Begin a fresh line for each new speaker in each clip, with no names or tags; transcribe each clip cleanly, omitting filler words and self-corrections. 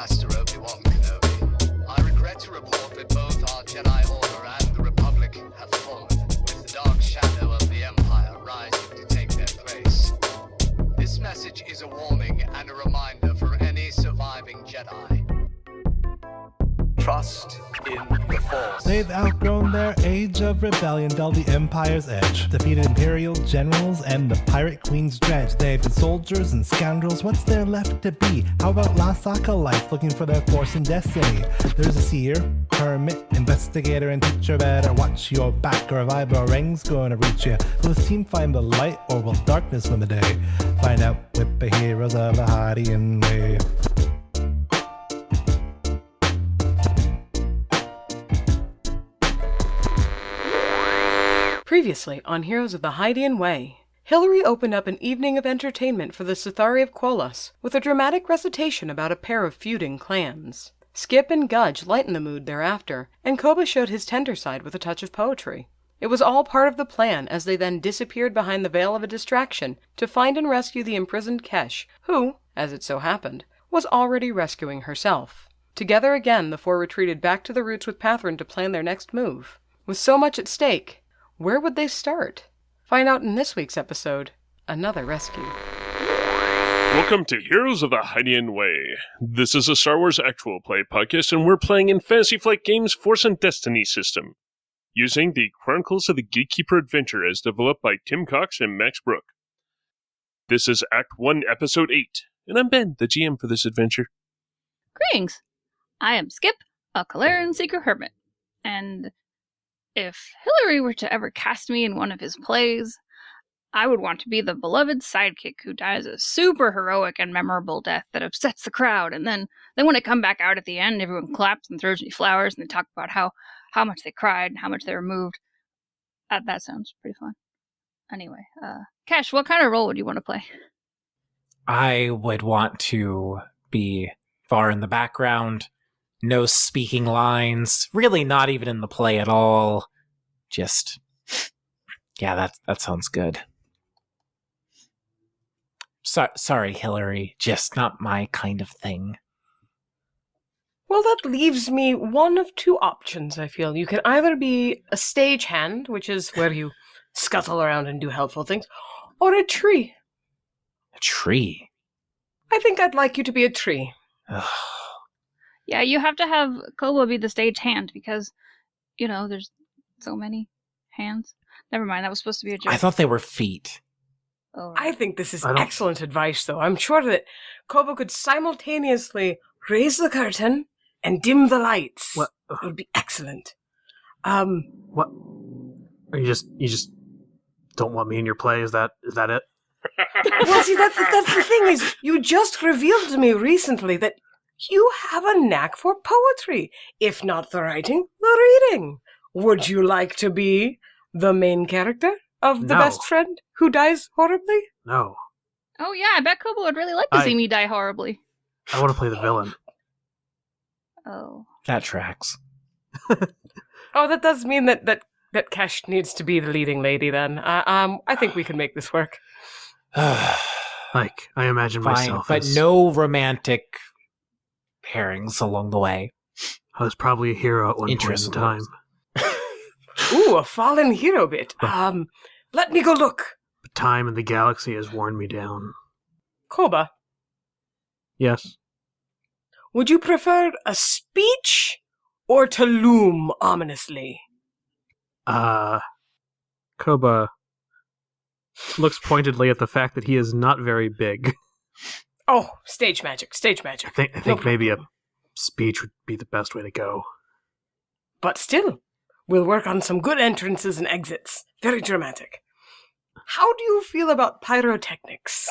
Master Obi-Wan Kenobi. I regret to report that both our Jedi Order and the Republic have fallen, with the dark shadow of the Empire rising to take their place. This message is a warning and a reminder for any surviving Jedi. Trust in the Force.
They've outgrown their age of rebellion, dulled the Empire's edge, defeated Imperial generals and the Pirate Queen's dredge. They've been soldiers and scoundrels, what's there left to be? How about lost acolytes looking for their force and destiny? There's a seer, hermit, investigator, and teacher. Better watch your back or a vibe or ring's gonna reach you. Will this team find the light or will darkness win the day? Find out with the heroes of the Hydian Way.
Previously on Heroes of the Hydian Way, Hillary opened up an evening of entertainment for the Sithari of Kolos with a dramatic recitation about a pair of feuding clans. Skip and Gudge lightened the mood thereafter, and Koba showed his tender side with a touch of poetry. It was all part of the plan as they then disappeared behind the veil of a distraction to find and rescue the imprisoned Kesh, who, as it so happened, was already rescuing herself. Together again, the four retreated back to the roots with Pathrin to plan their next move. With so much at stake, where would they start? Find out in this week's episode, Another Rescue.
Welcome to Heroes of the Hydian Way. This is a Star Wars actual play podcast, and we're playing in Fantasy Flight Games' Force and Destiny system, using the Chronicles of the Gatekeeper adventure as developed by Tim Cox and Max Brook. This is Act 1, Episode 8, and I'm Ben, the GM for this adventure.
Greetings! I am Skip, a Kalaran Seeker Hermit, and if Hillary were to ever cast me in one of his plays, I would want to be the beloved sidekick who dies a super heroic and memorable death that upsets the crowd, and then when I come back out at the end, everyone claps and throws me flowers, and they talk about how much they cried and how much they were moved. That sounds pretty fun. Anyway, Kesh, what kind of role would you want to play?
I would want to be far in the background, no speaking lines, really not even in the play at all. Just, yeah, that sounds good. Sorry, Hillary, just not my kind of thing.
Well, that leaves me one of two options, I feel. You can either be a stagehand, which is where you scuttle around and do helpful things, or a tree.
A tree?
I think I'd like you to be a tree.
Yeah, you have to have Koba be the stage hand because, there's so many hands. Never mind, that was supposed to be a joke.
I thought they were feet.
Oh, right.
I think this is excellent advice, though. I'm sure that Koba could simultaneously raise the curtain and dim the lights.
What?
It would be excellent.
What? Are you just don't want me in your play? Is that it?
Well, see, that's the thing is, you just revealed to me recently that you have a knack for poetry. If not the writing, the reading. Would you like to be the main character of the best friend who dies horribly?
No.
Oh yeah, I bet Koba would really like to see me die horribly.
I want to play the villain.
Oh.
That tracks.
Oh, that does mean that Kesh needs to be the leading lady then. I think we can make this work.
Like, I imagine
Fine,
myself
but
as...
no romantic pairings along the way.
I was probably a hero at one point in time.
Ooh, a fallen hero bit. Let me go look.
But time and the galaxy has worn me down.
Koba,
Yes?
would you prefer a speech or to loom ominously?
Koba looks pointedly at the fact that he is not very big.
Oh, stage magic.
I think maybe a speech would be the best way to go.
But still, we'll work on some good entrances and exits. Very dramatic. How do you feel about pyrotechnics?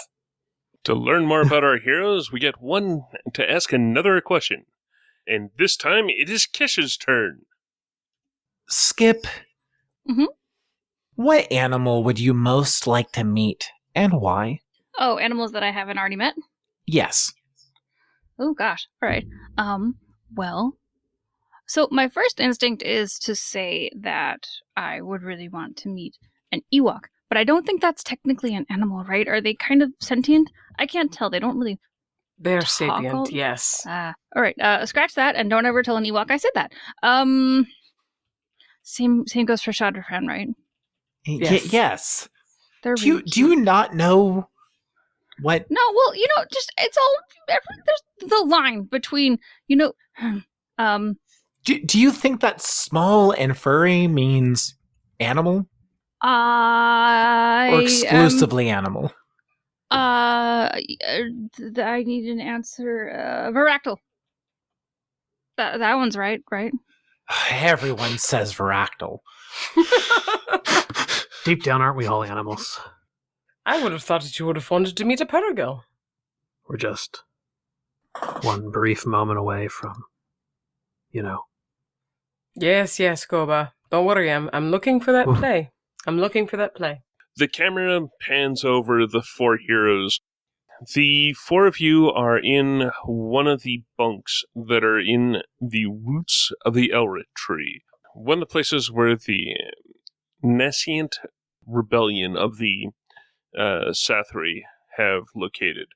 To learn more about our heroes, we get one to ask another question. And this time, it is Kesh's turn.
Skip,
Mm-hmm.
what animal would you most like to meet, and why?
Oh, animals that I haven't already met?
Yes.
Oh gosh. Alright. Well, so my first instinct is to say that I would really want to meet an Ewok, but I don't think that's technically an animal, right? Are they kind of sentient? I can't tell. They don't really
They're
Toggle?
sapient, yes.
All right. Scratch that, and don't ever tell an Ewok I said that. Same goes for Shadowfran, right?
Yes.
Yes.
They're
Do
really
you not know what?
No, well, just it's all there's the line between,
Do you think that small and furry means animal or exclusively animal?
I need an answer. Varactyl. That one's right?
Everyone says Varactyl.
Deep down, aren't we all animals?
I would have thought that you would have wanted to meet a Perigo.
We're just one brief moment away from,
Yes, Koba. Don't worry, I'm looking for that play. I'm looking for that play.
The camera pans over the four heroes. The four of you are in one of the bunks that are in the roots of the Elrit tree. One of the places where the nascent rebellion of the Sathri have located.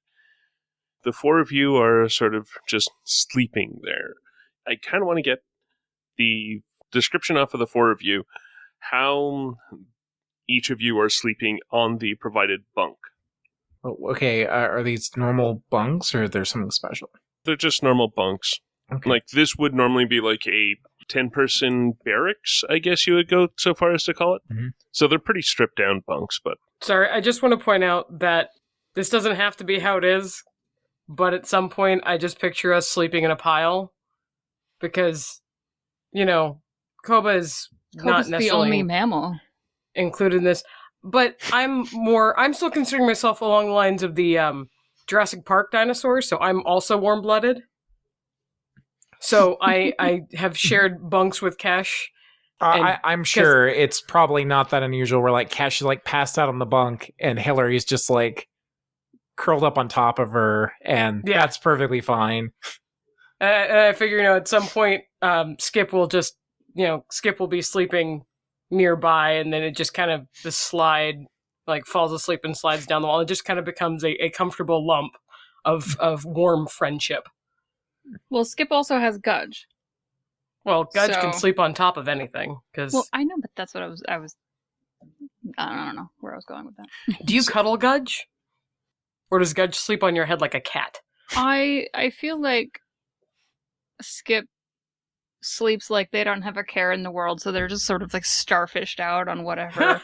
The four of you are sort of just sleeping there. I kind of want to get the description off of the four of you, how each of you are sleeping on the provided bunk.
Oh, okay, are these normal bunks or there's something special?
They're just normal bunks.
Okay.
Like, this would normally be like a 10-person barracks, I guess you would go so far as to call it.
Mm-hmm.
So they're pretty stripped down bunks, but...
Sorry, I just want to point out that this doesn't have to be how it is, but at some point I just picture us sleeping in a pile, because, Koba is not necessarily
the only mammal
included in this, but I'm still considering myself along the lines of the Jurassic Park dinosaurs, so I'm also warm-blooded. So I have shared bunks with Kesh.
I'm sure it's probably not that unusual where like Kesh is like passed out on the bunk and Hillary's just like curled up on top of her, and that's perfectly fine.
I figure, at some point, Skip will be sleeping nearby, and then it just kind of, the slide, like, falls asleep and slides down the wall. It just kind of becomes a comfortable lump of warm friendship.
Well, Skip also has Gudge.
Well, Gudge can sleep on top of anything.
Well, I know, but that's what I don't know where I was going with that.
Do you cuddle Gudge? Or does Gudge sleep on your head like a cat?
I feel like Skip sleeps like they don't have a care in the world, so they're just sort of like starfished out on whatever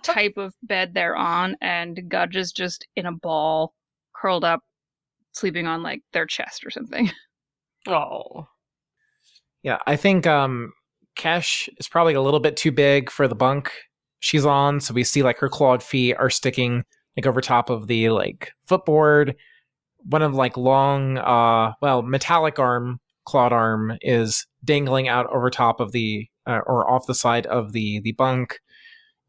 type of bed they're on, and Gudge is just in a ball, curled up, sleeping on like their chest or something.
Oh.
Yeah, I think Kesh is probably a little bit too big for the bunk she's on, so we see like her clawed feet are sticking like over top of the like footboard. One of like long metallic clawed arm is dangling out over top of the or off the side of the bunk,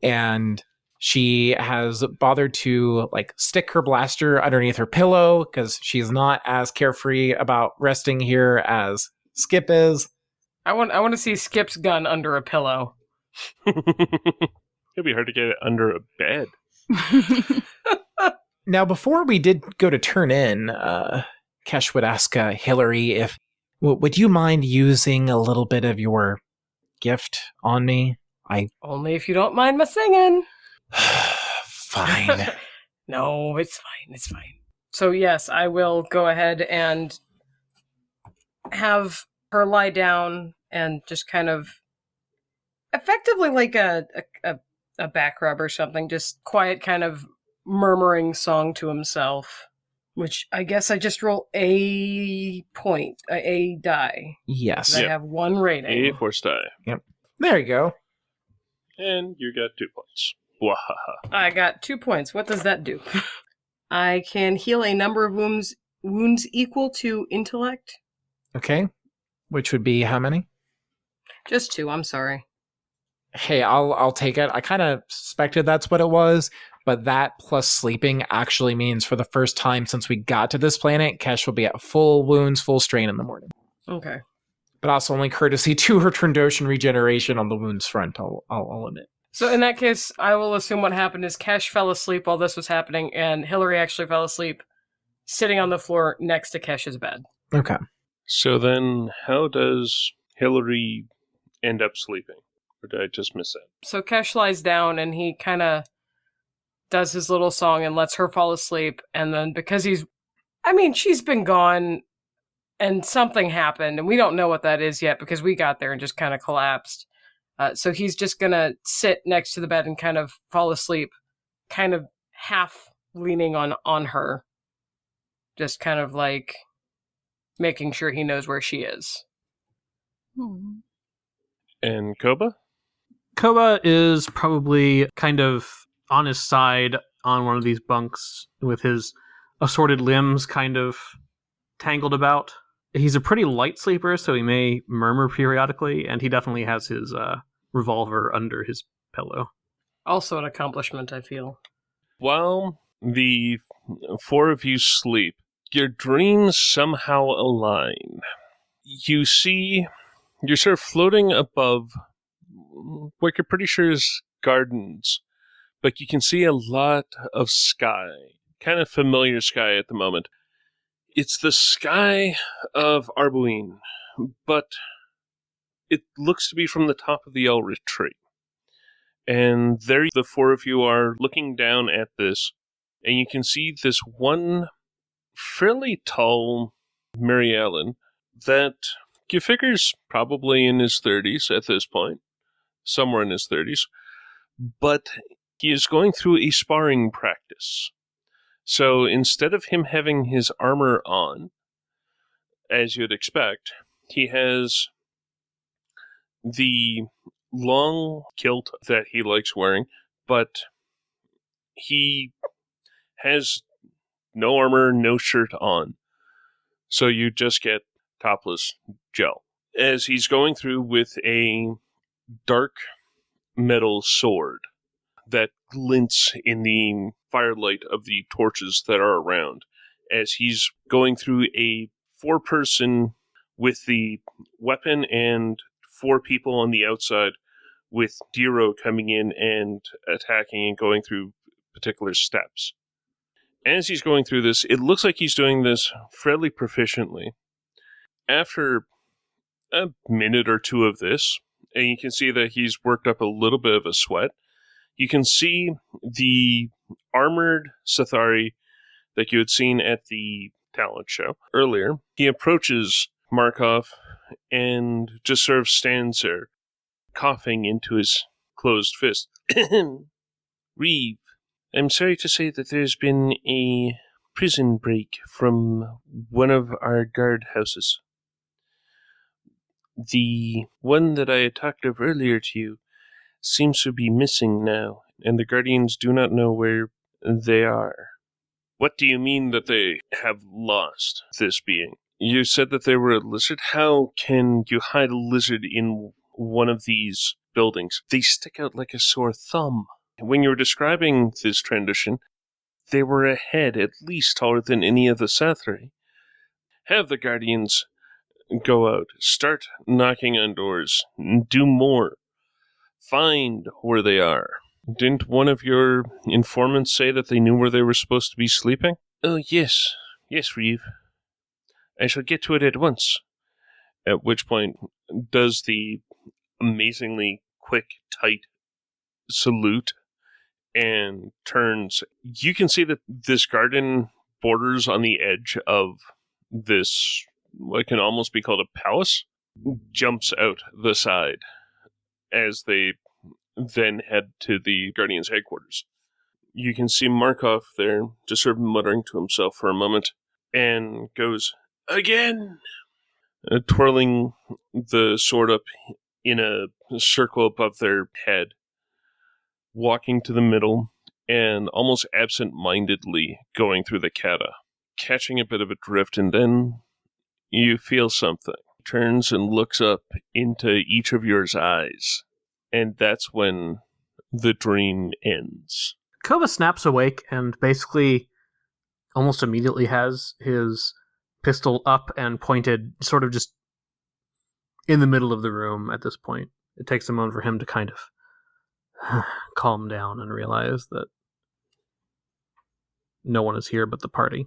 and she has bothered to like stick her blaster underneath her pillow because she's not as carefree about resting here as Skip is.
I want to see Skip's gun under a pillow.
It'd be hard to get it under a bed.
Now, before we did go to turn in, Kesh would ask Hillary if would you mind using a little bit of your gift on me?
Only if you don't mind my singing.
Fine.
No, it's fine. It's fine. So yes, I will go ahead and have her lie down and just kind of effectively like a back rub or something, just quiet kind of murmuring song to himself, which I guess I just roll a die.
Yes.
I have one rating.
A force die.
Yep. There you go.
And you got 2 points. Wahaha.
I got 2 points. What does that do? I can heal a number of wounds equal to intellect.
Okay. Which would be how many?
Just 2, I'm sorry.
Hey, I'll take it. I kind of suspected that's what it was, but that plus sleeping actually means for the first time since we got to this planet, Kesh will be at full wounds, full strain in the morning.
Okay.
But also only courtesy to her Trandoshan regeneration on the wounds front, I'll admit.
So in that case, I will assume what happened is Kesh fell asleep while this was happening, and Hillary actually fell asleep sitting on the floor next to Kesh's bed.
Okay.
So then, how does Hillary end up sleeping? Or did I just miss that?
So Kesh lies down and he kind of does his little song and lets her fall asleep. And then because she's been gone and something happened and we don't know what that is yet because we got there and just kind of collapsed. So he's just going to sit next to the bed and kind of fall asleep, kind of half leaning on her. Just kind of like making sure he knows where she is.
And Koba?
Koba is probably kind of on his side on one of these bunks with his assorted limbs kind of tangled about. He's a pretty light sleeper, so he may murmur periodically, and he definitely has his revolver under his pillow.
Also an accomplishment, I feel.
While the four of you sleep, your dreams somehow align. You see, you're sort of floating above what you're pretty sure is gardens, but you can see a lot of sky, kind of familiar sky at the moment. It's the sky of Arbuine, but it looks to be from the top of the Elrith tree. And there the four of you are looking down at this, and you can see this one fairly tall Mary Allen that you figure's probably in his 30s at this point, somewhere in his 30s, but he is going through a sparring practice. So instead of him having his armor on, as you'd expect, he has the long kilt that he likes wearing, but he has no armor, no shirt on. So you just get topless Joe. As he's going through with a dark metal sword that glints in the firelight of the torches that are around, as he's going through a 4-person with the weapon and 4 people on the outside with Diro coming in and attacking and going through particular steps. As he's going through this, it looks like he's doing this fairly proficiently. After a minute or two of this, and you can see that he's worked up a little bit of a sweat, you can see the armored Sathari that you had seen at the talent show earlier. He approaches Markov and just sort of stands there, coughing into his closed fist. Reeve, I'm sorry to say that there's been a prison break from one of our guard houses. The one that I had talked of earlier to you seems to be missing now, and the Guardians do not know where they are. What do you mean that they have lost this being? You said that they were a lizard. How can you hide a lizard in one of these buildings? They stick out like a sore thumb. When you were describing this transition, they were a head at least taller than any of the Sathri. Have the Guardians go out, start knocking on doors, do more. Find where they are. Didn't one of your informants say that they knew where they were supposed to be sleeping? Oh, yes. Yes, Reeve. I shall get to it at once. At which point, does the amazingly quick, tight salute and turns. You can see that this garden borders on the edge of this, what can almost be called a palace, jumps out the side as they then head to the Guardian's headquarters. You can see Markov there, just sort of muttering to himself for a moment, and goes, "Again!" Twirling the sword up in a circle above their head, walking to the middle, and almost absent-mindedly going through the kata, catching a bit of a drift, and then you feel something. Turns and looks up into each of your eyes. And that's when the dream ends.
Koba snaps awake and basically almost immediately has his pistol up and pointed sort of just in the middle of the room at this point. It takes a moment for him to kind of calm down and realize that no one is here but the party.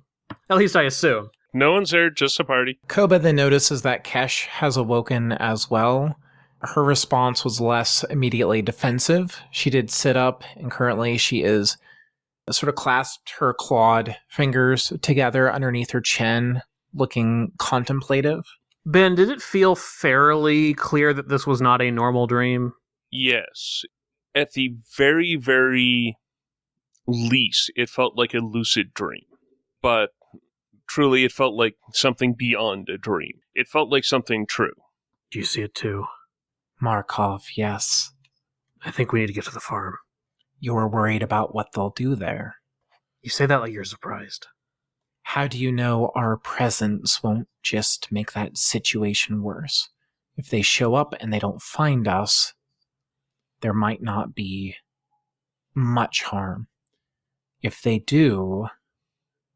At least I assume.
No one's there, just a party.
Koba then notices that Kesh has awoken as well. Her response was less immediately defensive. She did sit up, and currently she is sort of clasped her clawed fingers together underneath her chin, looking contemplative.
Ben, did it feel fairly clear that this was not a normal dream?
Yes. At the very, very least, it felt like a lucid dream. But truly, it felt like something beyond a dream. It felt like something true.
Do you see it too?
Markov, yes.
I think we need to get to the farm.
You're worried about what they'll do there.
You say that like you're surprised.
How do you know our presence won't just make that situation worse? If they show up and they don't find us, there might not be much harm. If they do,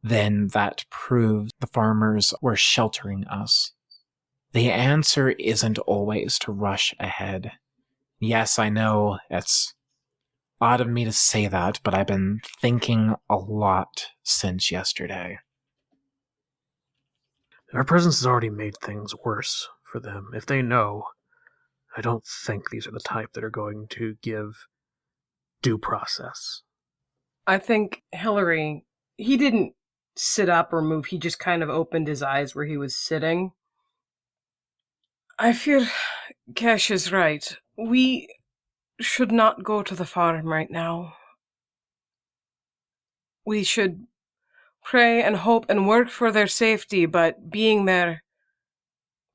then that proves the farmers were sheltering us. The answer isn't always to rush ahead. Yes, I know it's odd of me to say that, but I've been thinking a lot since yesterday.
Our presence has already made things worse for them. If they know, I don't think these are the type that are going to give due process.
I think Hillary, he didn't sit up or move. He just kind of opened his eyes where he was sitting. I fear Cash is right. We should not go to the farm right now. We should pray and hope and work for their safety, but being there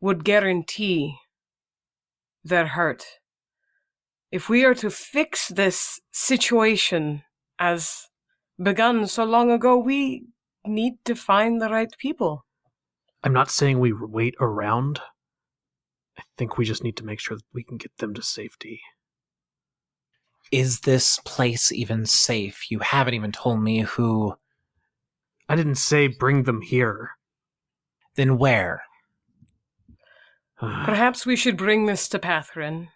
would guarantee their hurt. If we are to fix this situation as begun so long ago, we need to find the right people.
I'm not saying we wait around. I think we just need to make sure that we can get them to safety.
Is this place even safe? You haven't even told me who...
I didn't say bring them here.
Then where?
Perhaps we should bring this to Pathrin.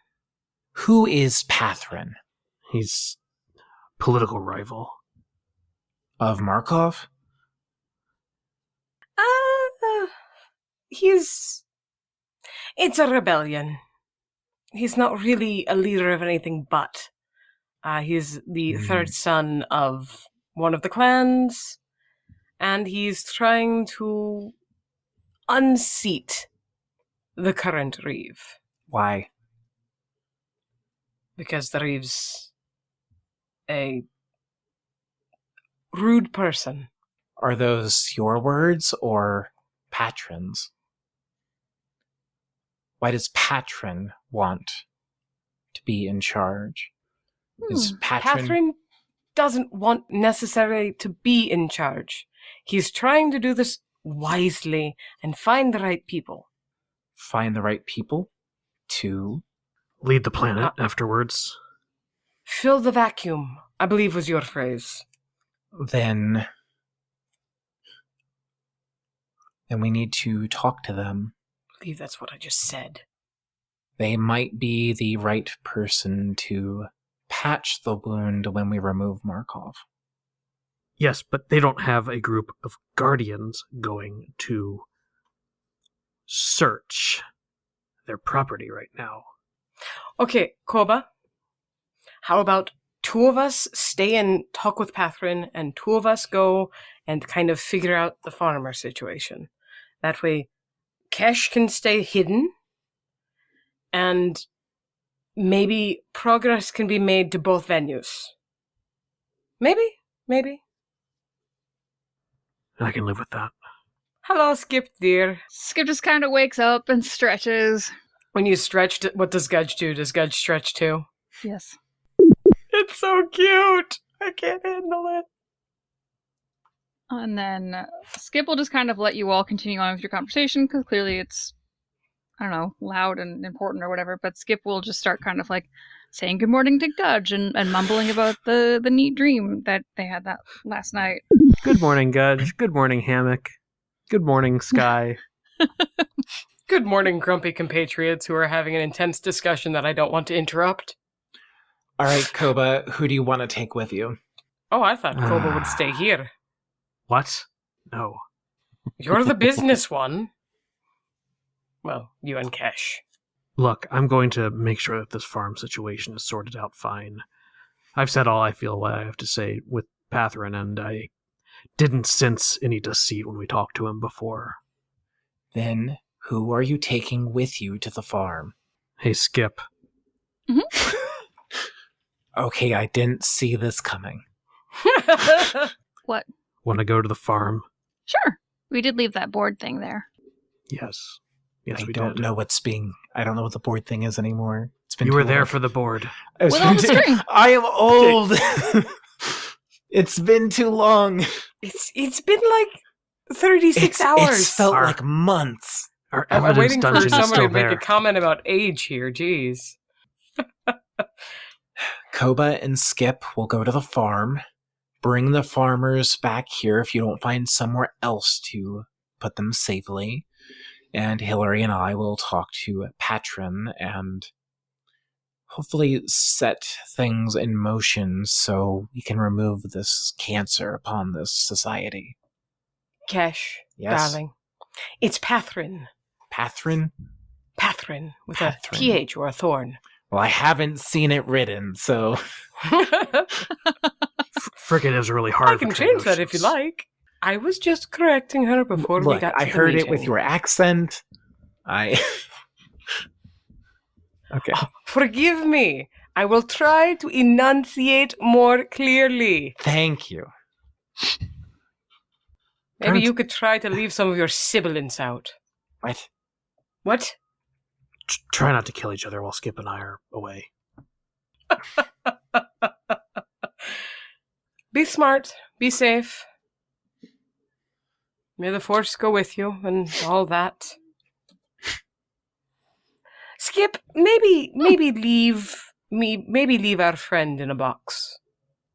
Who is Pathrin?
He's a political rival.
Of Markov?
It's a rebellion. He's not really a leader of anything but. He's the third son of one of the clans, and he's trying to unseat the current Reeve.
Why?
Because the Reeve's a rude person.
Are those your words or Patron's? Why does Patron want to be in charge? Is
Patron doesn't want necessarily to be in charge. He's trying to do this wisely and find the right people.
Find the right people to...
Lead the planet afterwards.
Fill the vacuum, I believe was your phrase.
Then we need to talk to them.
I believe that's what I just said.
They might be the right person to patch the wound when we remove Markov.
Yes, but they don't have a group of guardians going to search their property right now.
Okay, Koba. How about 2 of us stay and talk with Pathrin, and 2 of us go and kind of figure out the farmer situation. That way, Kesh can stay hidden, and maybe progress can be made to both venues. Maybe.
I can live with that.
Hello, Skip, dear.
Skip just kind of wakes up and stretches.
When you stretch, what does Gudge do? Does Gudge stretch too?
Yes.
It's so cute! I can't handle it.
And then Skip will just kind of let you all continue on with your conversation, because clearly it's, I don't know, loud and important or whatever, but Skip will just start kind of like saying good morning to Gudge and mumbling about the neat dream that they had that last night.
Good morning, Gudge. Good morning, Hammock. Good morning, Sky.
Good morning, grumpy compatriots who are having an intense discussion that I don't want to interrupt.
All right, Koba, who do you want to take with you?
Oh, I thought Koba would stay here.
What? No.
You're the business one. Well, you and Kesh.
Look, I'm going to make sure that this farm situation is sorted out fine. I've said all I feel what I have to say with Pathrin, and I didn't sense any deceit when we talked to him before.
Then who are you taking with you to the farm?
Hey, Skip.
Mm-hmm.
Okay, I didn't see this coming.
What?
Want to go to the farm?
Sure. We did leave that board thing there.
Yes.
I
We
don't
did.
know I don't know what the board thing is anymore. It's been
You were
too
there
long.
for the board.
It's
With
been
all the
too-
string.
I am old. It's been too long.
It's been like 36 hours.
It's felt
Our-
like months.
Our
I'm
evidence
waiting for
dungeon is
somebody
still
to make
there.
a comment about age here. Jeez.
Koba and Skip will go to the farm, bring the farmers back here if you don't find somewhere else to put them safely, and Hillary and I will talk to Patron and hopefully set things in motion so we can remove this cancer upon this society.
Kesh,
Yes?
darling. It's Pathrin.
Patron?
Pathrin, with
Pathrin.
a PH or a thorn.
Well, I haven't seen it written, so...
Frickin' is really hard.
I can change that if you like. I was just correcting her before we
Look,
got to
I
the
heard it with
meeting.
your accent. Okay.
Oh, forgive me. I will try to enunciate more clearly.
Thank you.
Maybe you could try to leave some of your sibilance out.
What?
What?
Try not to kill each other while Skip and I are away.
Be smart. Be safe. May the force go with you and all that. Skip, maybe leave our friend in a box.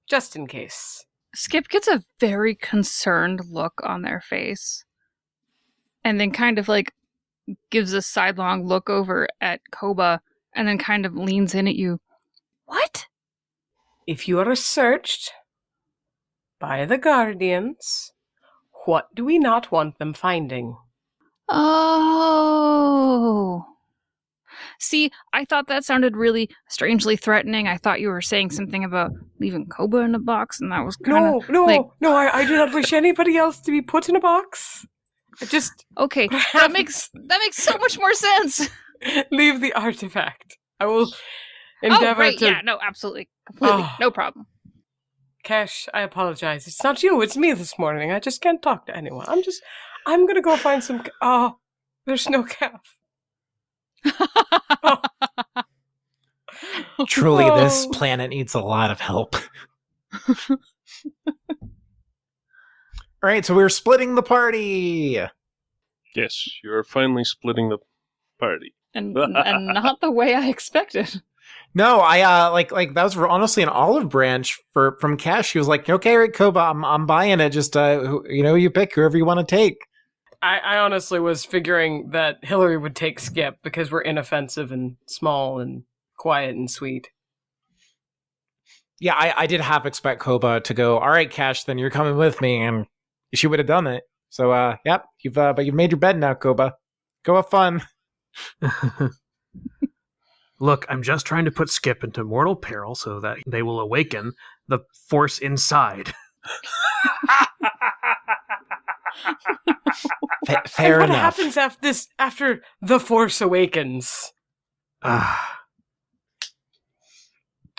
Just in case.
Skip gets a very concerned look on their face. And then kind of like gives a sidelong look over at Koba and then kind of leans in at you. What?
If you are searched by the Guardians, what do we not want them finding?
Oh. See, I thought that sounded really strangely threatening. I thought you were saying something about leaving Koba in a box, and that was kind of
No, I do not wish anybody else to be put in a box. I just
okay. That makes so much more sense.
leave the artifact. I will endeavor
right,
to...
yeah, no, absolutely, completely,
Oh.
no problem.
Cash, I apologize. It's not you, it's me this morning. I just can't talk to anyone. I'm gonna go find some... Oh, there's no calf.
Truly, this
Oh.
planet needs a lot of help. Alright, so we're splitting the party!
Yes, you're finally splitting the party.
and not the way I expected.
No, I like that was honestly an olive branch from Cash. He was like, "Okay, right, Koba, I'm buying it. Just you pick whoever you want to take."
I honestly was figuring that Hillary would take Skip because we're inoffensive and small and quiet and sweet.
Yeah, I did half expect Koba to go. All right, Cash, then you're coming with me, and she would have done it. So, yep, but you've made your bed now, Koba. Go have fun.
Look, I'm just trying to put Skip into mortal peril so that they will awaken the force inside.
Fair
and what
enough.
happens after the Force Awakens?
Ah,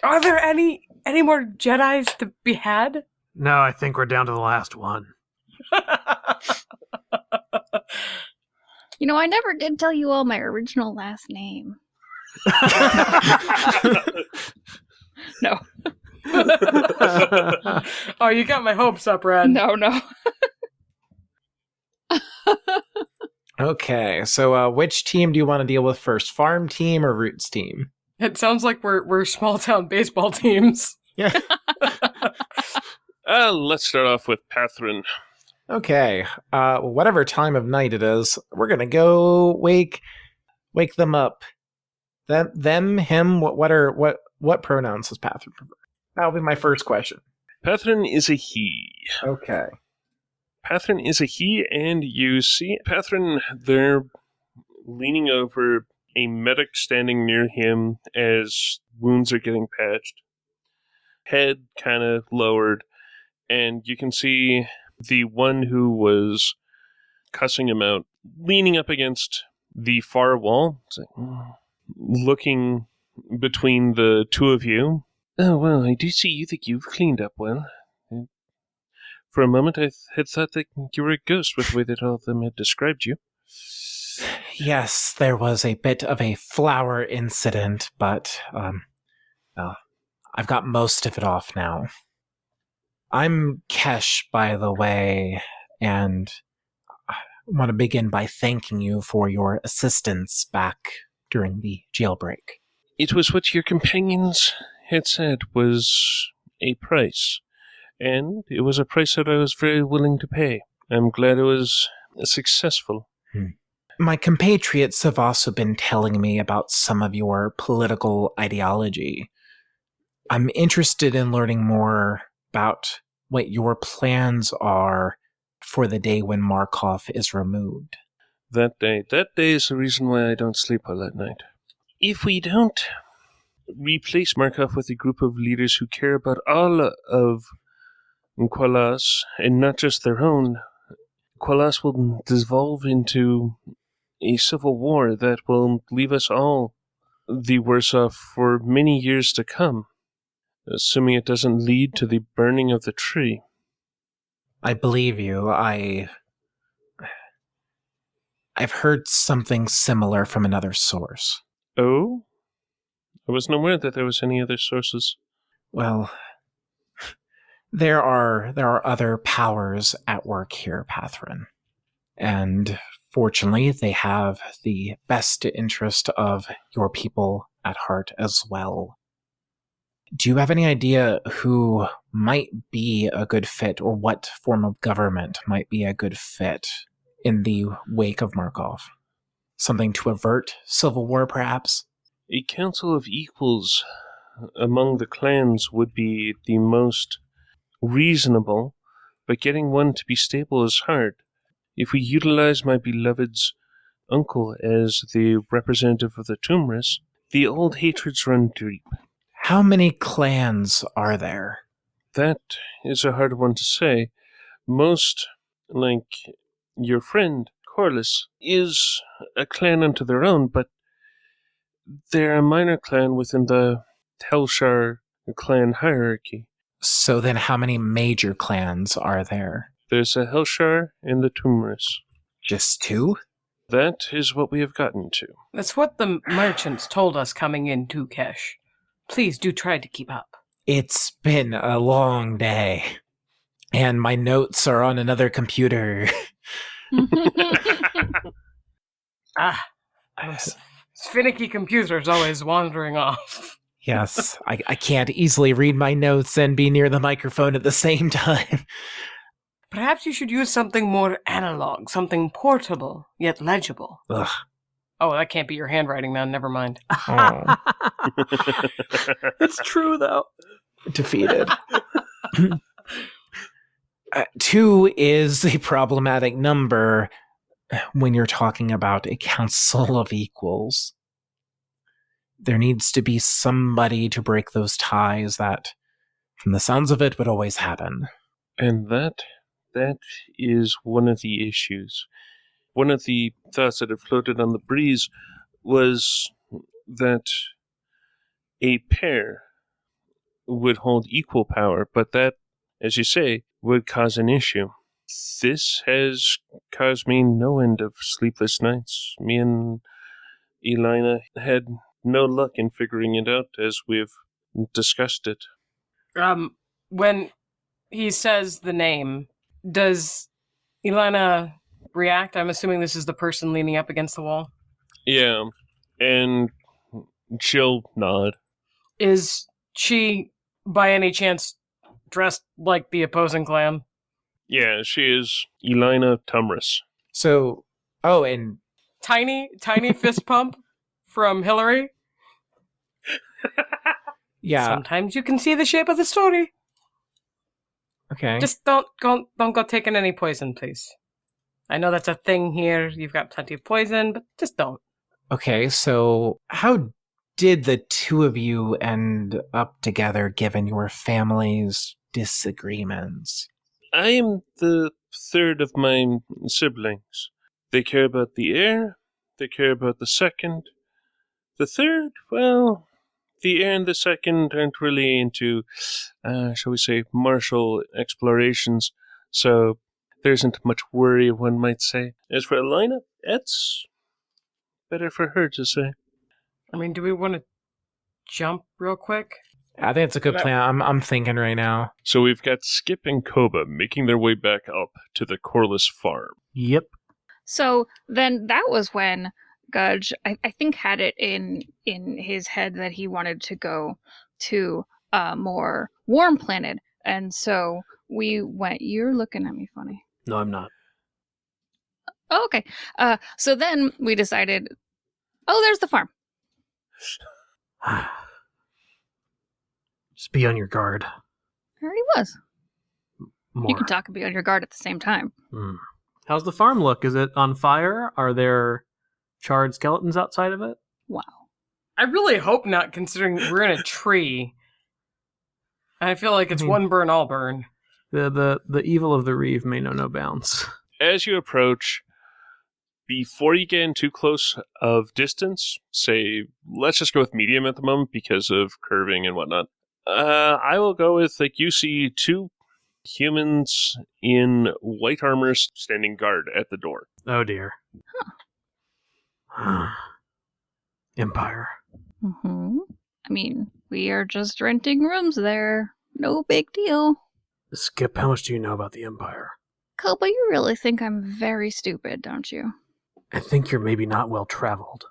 Are there any more Jedis to be had?
no, I think we're down to the last one.
You know, I never did tell you all my original last name. No.
Oh, you got my hopes up, Red.
No.
Okay, so which team do you want to deal with first? Farm team or Roots team?
It sounds like we're small town baseball teams.
Yeah.
Let's start off with Pathrin.
Okay. Whatever time of night it is, we're gonna go wake them up. Them, him. What pronouns does Pathrin prefer? That'll be my first question.
Pathrin is a he.
Okay.
Pathrin is a he, and you see Pathrin there leaning over a medic standing near him as wounds are getting patched. Head kind of lowered, and you can see the one who was cussing him out leaning up against the far wall, looking between the two of you. Oh, well, I do see you think you've cleaned up well. For a moment, I had thought that you were a ghost with the way that all of them had described you.
Yes, there was a bit of a flower incident, but, well, I've got most of it off now. I'm Kesh, by the way, and I want to begin by thanking you for your assistance back during the jailbreak.
It was what your companions had said was a price, and it was a price that I was very willing to pay. I'm glad it was successful.
My compatriots have also been telling me about some of your political ideology. I'm interested in learning more about what your plans are for the day when Markov is removed.
That day is the reason why I don't sleep well at night. If we don't replace Markov with a group of leaders who care about all of Qualas, and not just their own, Qualas will devolve into a civil war that will leave us all the worse off for many years to come, assuming it doesn't lead to the burning of the tree.
I believe you. I've heard something similar from another source.
Oh? I wasn't aware that there was any other sources.
Well, there are other powers at work here, Pathrin. And fortunately, they have the best interest of your people at heart as well. Do you have any idea who might be a good fit, or what form of government might be a good fit in the wake of Markov? Something to avert civil war, perhaps?
A council of equals among the clans would be the most reasonable, but getting one to be stable is hard. If we utilize my beloved's uncle as the representative of the Tumris, the old hatreds run deep.
How many clans are there?
That is a hard one to say. Most, like your friend, Corliss, is a clan unto their own, but they're a minor clan within the Telshar clan hierarchy.
So then how many major clans are there?
There's a Helshar and the Tumris.
Just 2?
That is what we have gotten to.
That's what the merchants told us coming in too, Kesh. Please do try to keep up.
It's been a long day, and my notes are on another computer.
Those finicky computers always wandering off.
Yes, I can't easily read my notes and be near the microphone at the same time.
Perhaps you should use something more analog, something portable, yet legible.
Ugh.
Oh, that can't be your handwriting, man. Never mind.
Oh.
It's true, though.
Defeated. 2 is a problematic number when you're talking about a council of equals. There needs to be somebody to break those ties that, from the sounds of it, would always happen.
And that is one of the issues. One of the thoughts that had floated on the breeze was that a pair would hold equal power, but that, as you say, would cause an issue. This has caused me no end of sleepless nights. Me and Elina had no luck in figuring it out as we've discussed it.
When he says the name, does Elina react? I'm assuming this is the person leaning up against the wall.
Yeah, and she'll nod.
Is she, by any chance, dressed like the opposing clan?
Yeah, she is Elina Tumris.
So, oh, and...
Tiny fist pump from Hillary?
Yeah.
Sometimes you can see the shape of the story.
Okay.
Just don't go taking any poison, please. I know that's a thing here. You've got plenty of poison, but just don't.
Okay, so how did the two of you end up together given your family's disagreements?
I am the third of my siblings. They care about the heir, they care about the second. The third, well, the heir and the second aren't really into, shall we say, martial explorations, so there isn't much worry, one might say. As for Elena, it's better for her to say.
I mean, do we want to jump real quick?
I think it's a good plan. I'm thinking right now.
So we've got Skip and Koba making their way back up to the Corliss farm.
Yep.
So then that was when Gudge, I think, had it in his head that he wanted to go to a more warm planet. And so we went, you're looking at me funny.
No, I'm not.
Oh, okay. So then we decided, oh, there's the farm.
Just be on your guard.
I already was.
More.
You can talk and be on your guard at the same time.
How's the farm look? Is it on fire? Are there charred skeletons outside of it?
Wow.
I really hope not, considering we're in a tree. I feel like it's one burn, all burn.
The evil of the Reeve may know no bounds.
As you approach, before you get in too close of distance, say, let's just go with medium at the moment because of curving and whatnot. I will go with, like, you see two humans in white armor standing guard at the door.
Oh dear. Empire.
Mm-hmm. I mean, we are just renting rooms there. No big deal.
Skip, how much do you know about the Empire?
Koba, you really think I'm very stupid, don't you?
I think you're maybe not well traveled.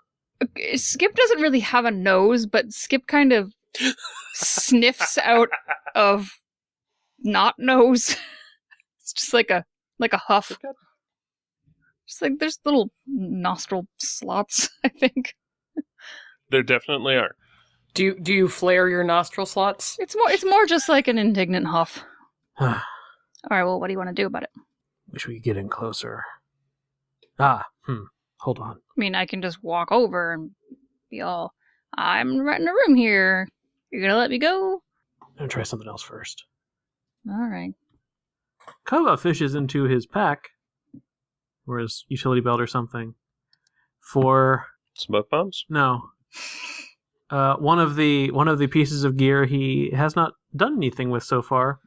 Skip doesn't really have a nose, but Skip kind of sniffs out of not nose. It's just like a huff. Just like there's little nostril slots, I think.
There definitely are.
Do you flare your nostril slots?
It's more just like an indignant huff. All right, well, what do you want to do about it?
Wish we could get in closer. Hold on.
I mean, I can just walk over and be all, I'm renting a room here. You're gonna let me go?
I'm gonna try something else first.
All right.
Koba fishes into his pack, or his utility belt or something, for
Smoke bombs?
no. One of the pieces of gear he has not done anything with so far.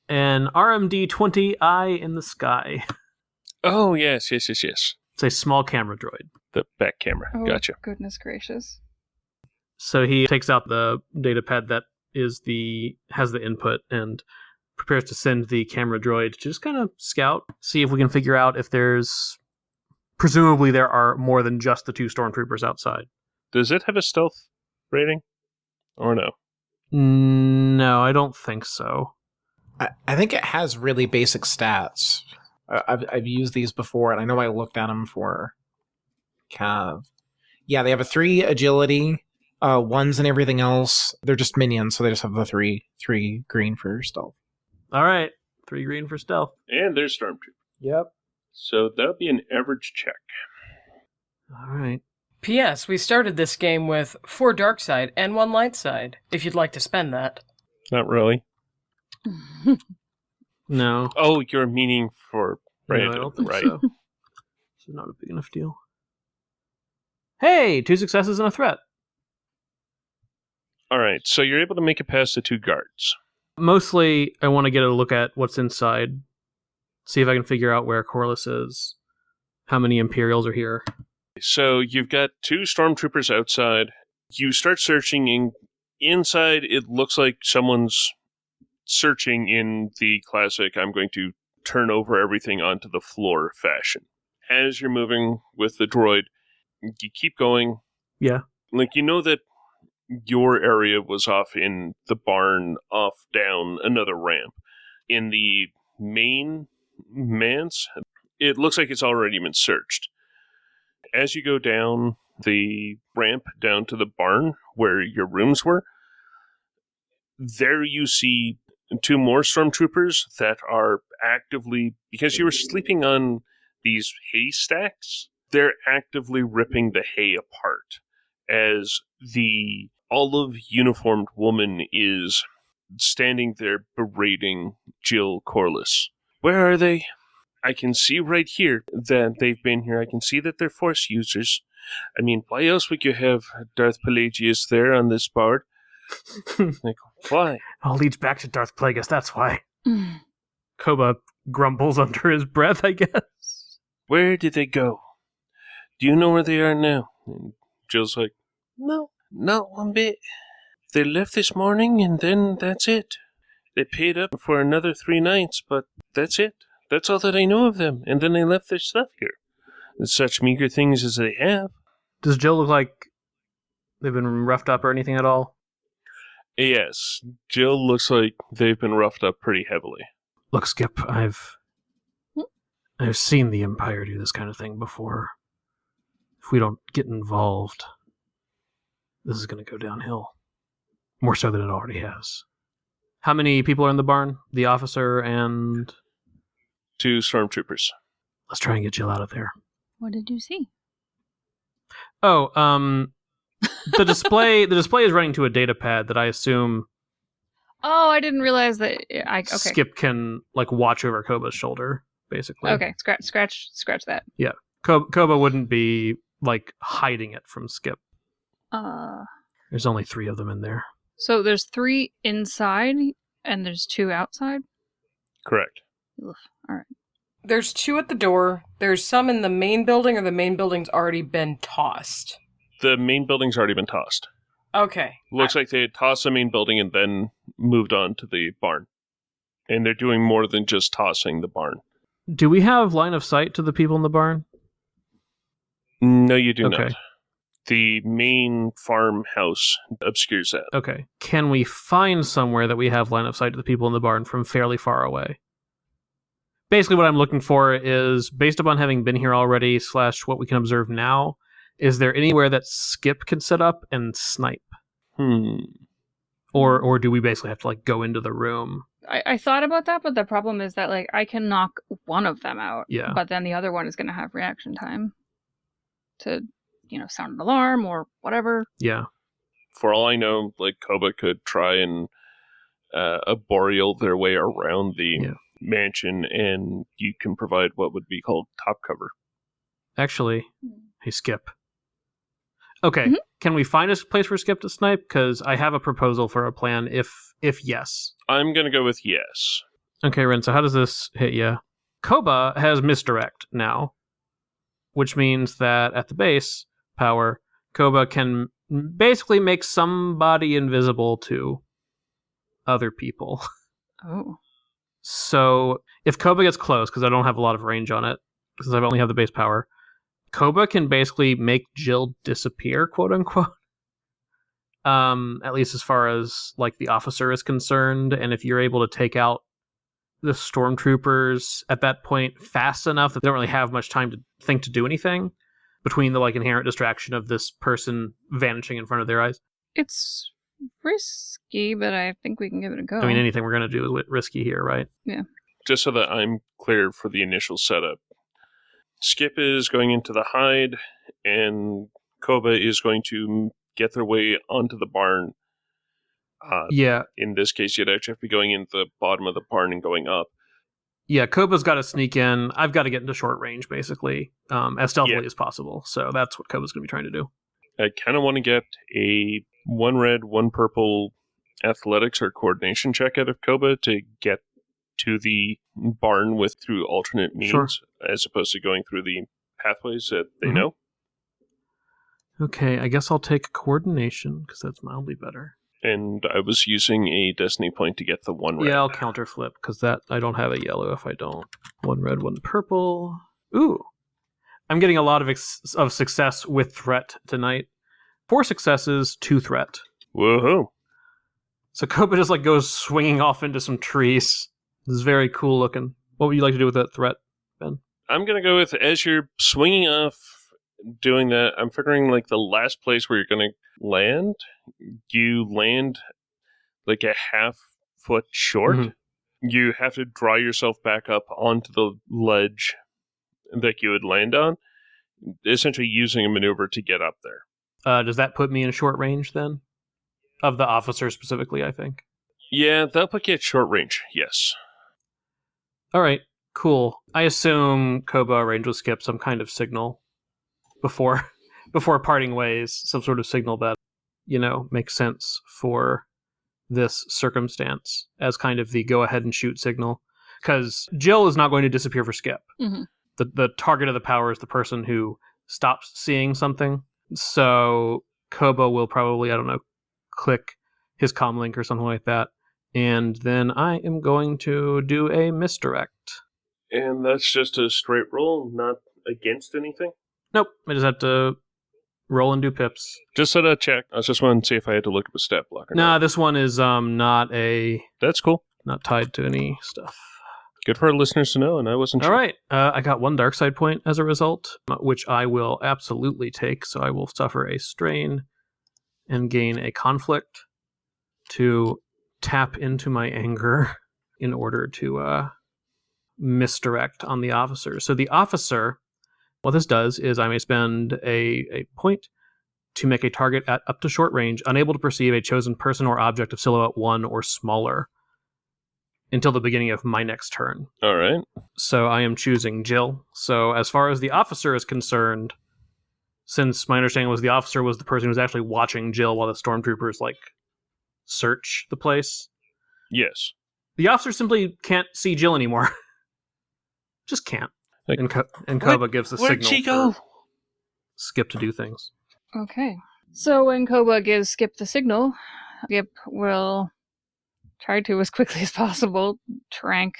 An RMD-20 eye in the sky.
Oh, yes. It's
a small camera droid.
the back camera.
Oh,
Gotcha.
goodness gracious.
So he takes out the data pad that has the input and prepares to send the camera droid to just kind of scout, see if we can figure out if presumably there are more than just the two stormtroopers outside.
Does it have a stealth rating? Or no?
No, I don't think so.
I think it has really basic stats. I've used these before, and I know I looked at them for Cav. Yeah, they have a 3 agility, 1s and everything else. They're just minions, so they just have the 3 green for stealth.
All right, 3 green for stealth.
And there's Stormtrooper.
Yep.
So that would be an average check.
All right.
P.S. We started this game with 4 dark side and 1 light side, if you'd like to spend that.
Not really.
No.
Oh, you're meaning for Brandon,
No, I don't think
right?
so. This is not a big enough deal. Hey, 2 successes and a threat.
All right, so you're able to make it past the 2 guards.
Mostly, I want to get a look at what's inside. See if I can figure out where Corliss is. How many Imperials are here.
So you've got 2 stormtroopers outside. You start searching, and inside it looks like someone's searching in the classic, I'm going to turn over everything onto the floor fashion. As you're moving with the droid, you keep going.
Yeah.
Like, you know that your area was off in the barn, off down another ramp. In the main manse, it looks like it's already been searched. As you go down the ramp down to the barn where your rooms were, there you see 2 more stormtroopers that are actively, because you were sleeping on these hay stacks, they're actively ripping the hay apart as the olive uniformed woman is standing there berating Jill Corliss. Where are they? I can see right here that they've been here. I can see that they're Force users. I mean, why else would you have Darth Pelagius there on this board? Like, why?
All leads back to Darth Plagueis, that's why. Koba grumbles under his breath, I guess.
Where did they go? Do you know where they are now? And Jill's like, no, not one bit. They left this morning and then that's it. They paid up for another 3 nights, but that's it. That's all that I know of them. And then they left their stuff here. And such meager things as they have.
Does Jill look like they've been roughed up or anything at all?
Yes, Jill looks like they've been roughed up pretty heavily.
Look, Skip, I've seen the Empire do this kind of thing before. If we don't get involved, this is going to go downhill. More so than it already has. How many people are in the barn? The officer and
2 stormtroopers.
Let's try and get Jill out of there.
What did you see?
Oh, the display is running to a data pad that I assume
Oh, I didn't realize that. Okay.
Skip can like watch over Koba's shoulder, basically.
Okay, scratch that.
Yeah, Koba wouldn't be like hiding it from Skip. There's only 3 of them in there.
So there's 3 inside and there's 2 outside?
Correct.
Oof. All right.
There's 2 at the door. There's some in the main building, or the main building's already been tossed?
The main building's already been tossed.
Okay.
Looks like they had tossed the main building and then moved on to the barn. And they're doing more than just tossing the barn.
Do we have line of sight to the people in the barn?
No, you do
Okay.
not. The main farmhouse obscures that.
Okay. Can we find somewhere that we have line of sight to the people in the barn from fairly far away? Basically, what I'm looking for is, based upon having been here already, / what we can observe now, is there anywhere that Skip can set up and snipe? Or do we basically have to like go into the room?
I thought about that, but the problem is that like I can knock one of them out.
Yeah.
But then the other one is going to have reaction time to, sound an alarm or whatever.
Yeah.
For all I know, like Koba could try and arboreal their way around the mansion, and you can provide what would be called top cover.
Actually, hey Skip. Okay, Can we find a place for Skip to snipe? Because I have a proposal for a plan if yes.
I'm going to go with yes.
Okay, Ren, so how does this hit you? Koba has misdirect now, which means that at the base power, Koba can basically make somebody invisible to other people.
Oh.
So if Koba gets close, because I don't have a lot of range on it, since I only have the base power, Koba can basically make Jill disappear, quote unquote. At least as far as like the officer is concerned, and if you're able to take out the stormtroopers at that point fast enough that they don't really have much time to think to do anything between the like inherent distraction of this person vanishing in front of their eyes.
It's risky, but I think we can give it a go.
I mean, anything we're going to do is risky here, right?
Yeah.
Just so that I'm clear for the initial setup. Skip is going into the hide, and Koba is going to get their way onto the barn.
Yeah.
In this case, you'd actually have to be going into the bottom of the barn and going up.
Yeah, Koba's got to sneak in. I've got to get into short range, basically, as stealthily as possible. So that's what Koba's going to be trying to do.
I kind of want to get a 1 red, 1 purple athletics or coordination check out of Koba to get to the barn through alternate means, as opposed to going through the pathways that they know.
Okay, I guess I'll take coordination, because that's mildly better.
And I was using a destiny point to get the 1 red.
Yeah, I'll counter flip, because that I don't have a yellow if I don't. 1 red, 1 purple. Ooh! I'm getting a lot of success with threat tonight. 4 successes, 2 threat.
Woohoo!
So Koba just like goes swinging off into some trees. This is very cool looking. What would you like to do with that threat, Ben?
I'm going to go with, as you're swinging off, doing that, I'm figuring like the last place where you're going to land, you land like a half foot short.
Mhm.
You have to draw yourself back up onto the ledge that you would land on, essentially using a maneuver to get up there.
Does that put me in short range then? Of the officer specifically, I think.
Yeah, that'll put you at short range, yes.
All right, cool. I assume Koba arranged with Skip some kind of signal before parting ways, some sort of signal that, makes sense for this circumstance as kind of the go ahead and shoot signal. Because Jill is not going to disappear for Skip.
Mhm.
The target of the power is the person who stops seeing something. So Koba will probably, click his comlink or something like that. And then I am going to do a misdirect.
And that's just a straight roll, not against anything?
Nope, I just have to roll and do pips.
Just a check. I was just wanting to see if I had to look up a stat block or
Nah,
not.
this one is not
That's cool.
tied to any stuff.
Good for our listeners to know, and I wasn't
All
sure.
right, I got one dark side point as a result, which I will absolutely take. So I will suffer a strain and gain a conflict to tap into my anger in order to misdirect on the officer. So the officer, what this does is I may spend a point to make a target at up to short range, unable to perceive a chosen person or object of silhouette 1 or smaller until the beginning of my next turn.
All right.
So I am choosing Jill. So as far as the officer is concerned, since my understanding was the officer was the person who was actually watching Jill while the stormtroopers search the place,
Yes.
the officer simply can't see Jill anymore. Just can't.
Like,
And Koba gives the
Where'd
signal
she go?
for Skip to do things.
Okay. So when Koba gives Skip the signal, Skip will try to, as quickly as possible, trank.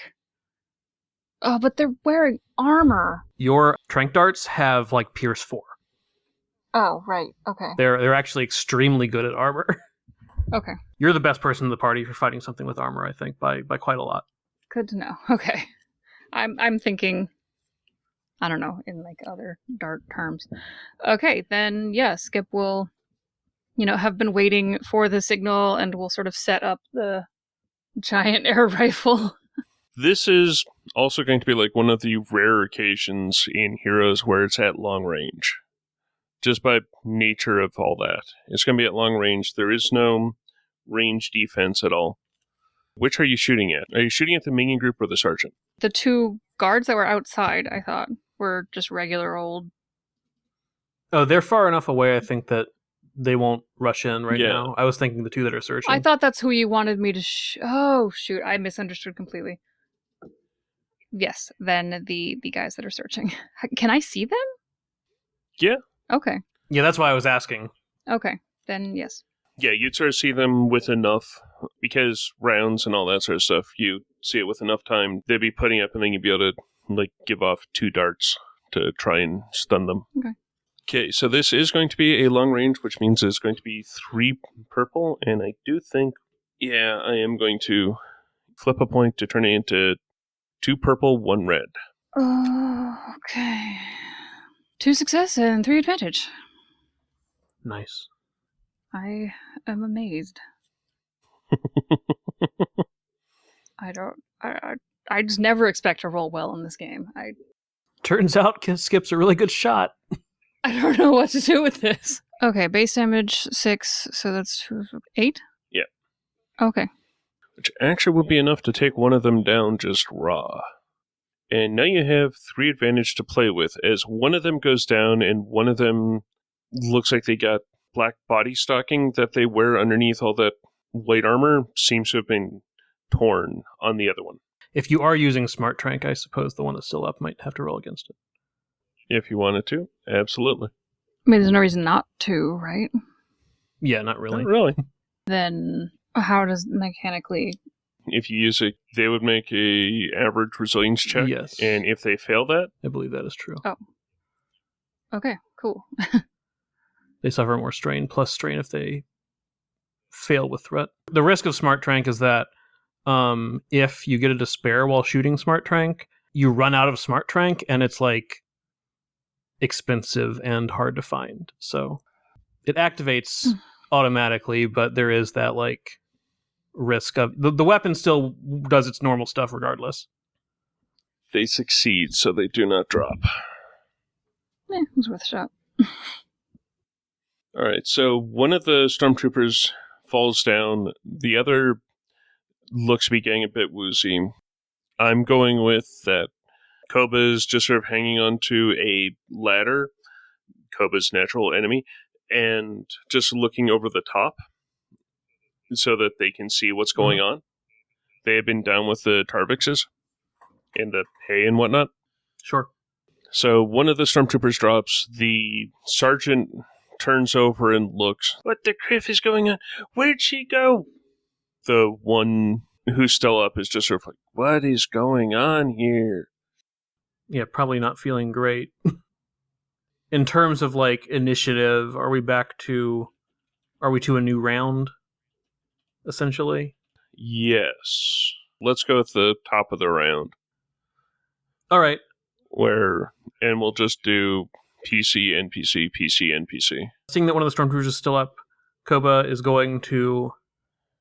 Oh, but they're wearing armor.
Your trank darts have Pierce 4.
Oh, right. Okay.
They're actually extremely good at armor.
Okay.
You're the best person in the party for fighting something with armor, I think, by quite a lot.
Good to know. Okay. I'm thinking, I don't know, in other dark terms. Okay, then yeah, Skip will, have been waiting for the signal and will sort of set up the giant air rifle.
This is also going to be one of the rare occasions in Heroes where it's at long range. Just by nature of all that. It's going to be at long range. There is no range defense at all. Which are you shooting at? Are you shooting at the minion group or the sergeant?
The two guards that were outside, I thought, were just regular old.
Oh, they're far enough away, I think, that they won't rush in right
Yeah.
now. I was thinking the two that are searching.
I thought that's who you wanted me to oh, shoot. I misunderstood completely. Yes, then the guys that are searching. Can I see them?
Yeah.
Okay.
Yeah, that's why I was asking.
Okay. Then yes.
Yeah, you'd sort of see them with enough, because rounds and all that sort of stuff, you see it with enough time, they'd be putting up and then you'd be able to, give off 2 darts to try and stun them.
Okay.
Okay, so this is going to be a long range, which means it's going to be 3 purple, and I do think, yeah, I am going to flip a point to turn it into 2 purple, 1 red.
Oh, okay. 2 success and 3 advantage.
Nice.
I am amazed. I just never expect to roll well in this game.
Turns out Skip's a really good shot.
I don't know what to do with this. Okay, base damage 6, so that's 8?
Yeah.
Okay.
Which actually would be enough to take one of them down just raw. And now you have 3 advantage to play with, as one of them goes down and one of them looks like they got black body stocking that they wear underneath all that white armor seems to have been torn on the other one.
If you are using Smart Trank, I suppose the one that's still up might have to roll against it.
If you wanted to, absolutely.
I mean, there's no reason not to, right?
Yeah, not really.
Not really.
Then how does mechanically...
If you use it, they would make a average resilience check.
Yes.
And if they fail that,
I believe that is true.
Oh. Okay, cool.
They suffer more strain, plus strain if they fail with threat. The risk of Smart Trank is that if you get a despair while shooting Smart Trank, you run out of Smart Trank, and it's expensive and hard to find. So it activates automatically, but there is that risk of the weapon still does its normal stuff regardless.
They succeed, so they do not drop.
It was worth a shot.
All right, so one of the stormtroopers falls down. The other looks to be getting a bit woozy. I'm going with that Koba is just sort of hanging onto a ladder, Koba's natural enemy, and just looking over the top so that they can see what's going on. They have been down with the Tarvixes and the hay and whatnot.
Sure.
So one of the stormtroopers drops. The sergeant turns over and looks. What the criff is going on? Where'd she go? The one who's still up is just sort of like, what is going on here?
Yeah, probably not feeling great. In terms of like initiative, are we to a new round? Essentially?
Yes. Let's go with the top of the round.
All right.
And we'll just do PC, NPC, PC, NPC.
Seeing that one of the stormtroopers is still up, Koba is going to